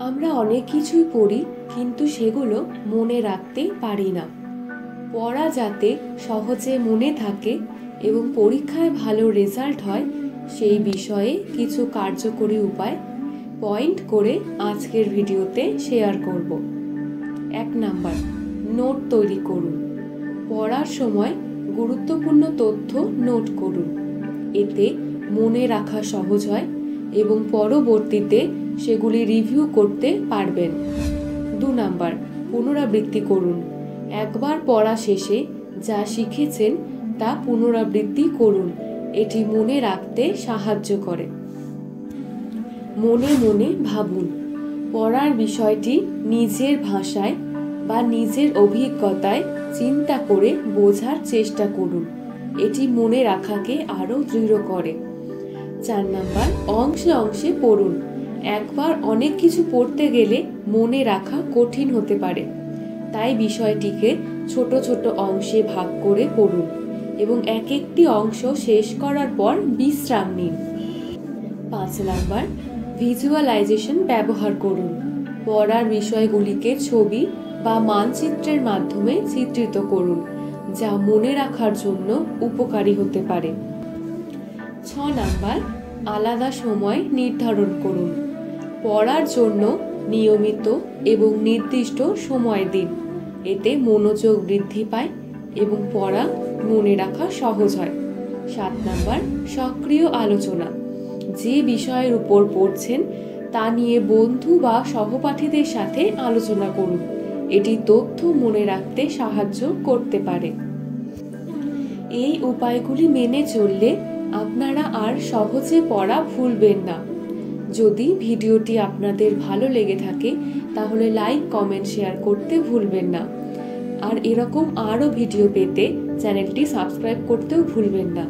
আমরা অনেক কিছুই পড়ি, কিন্তু সেগুলো মনে রাখতে পারি না। পড়া যাতে সহজে মনে থাকে এবং পরীক্ষায় ভালো রেজাল্ট হয়, সেই বিষয়ে কিছু কার্যকরী উপায় পয়েন্ট করে আজকের ভিডিওতে শেয়ার করব। 1 নাম্বার, নোট তৈরি করুন। পড়ার সময় গুরুত্বপূর্ণ তথ্য নোট করুন। এতে মনে রাখা সহজ হয় এবং পরবর্তীতে সেগুলি রিভিউ করতে পারবেন। 2 নাম্বার, পুনরাবৃত্তি করুন। একবার পড়া শেষে যা শিখেছেন তা পুনরাবৃত্তি করুন। এটি মনে রাখতে সাহায্য করে। মনে মনে ভাবুন। পড়ার বিষয়টি নিজের ভাষায় বা নিজের অভিজ্ঞতায় চিন্তা করে বোঝার চেষ্টা করুন। এটি মনে রাখাকে আরও দৃঢ় করে। 4 নাম্বার, অংশে অংশে পড়ুন। একবার অনেক কিছু পড়তে গেলে মনে রাখা কঠিন হতে পারে, তাই বিষয়টিকে ছোট ছোট অংশে ভাগ করে পড়ুন এবং এক একটি অংশ শেষ করার পর বিশ্রাম নিন। 5 নাম্বার, ভিজুয়ালাইজেশন ব্যবহার করুন। পড়ার বিষয়গুলিকে ছবি বা মানচিত্রের মাধ্যমে চিত্রিত করুন, যা মনে রাখার জন্য উপকারী হতে পারে। 6 নাম্বার, আলাদা সময় নির্ধারণ করুন। পড়ার জন্য নিয়মিত এবং নির্দিষ্ট সময় দিন। এতে মনোযোগ বৃদ্ধি পায় এবং পড়া মনে রাখা সহজ হয়। 7 নাম্বার, সক্রিয় আলোচনা। যে বিষয়ের উপর পড়ছেন তা নিয়ে বন্ধু বা সহপাঠীদের সাথে আলোচনা করুন। এটি তথ্য মনে রাখতে সাহায্য করতে পারে। এই উপায়গুলি মেনে চললে আপনারা আর সহজে পড়া ভুলবেন না। যদি ভিডিওটি আপনাদের ভালো লেগে থাকে তাহলে লাইক, কমেন্ট, শেয়ার করতে ভুলবেন না। আর এরকম আরও ভিডিও পেতে চ্যানেলটি সাবস্ক্রাইব করতেও ভুলবেন না।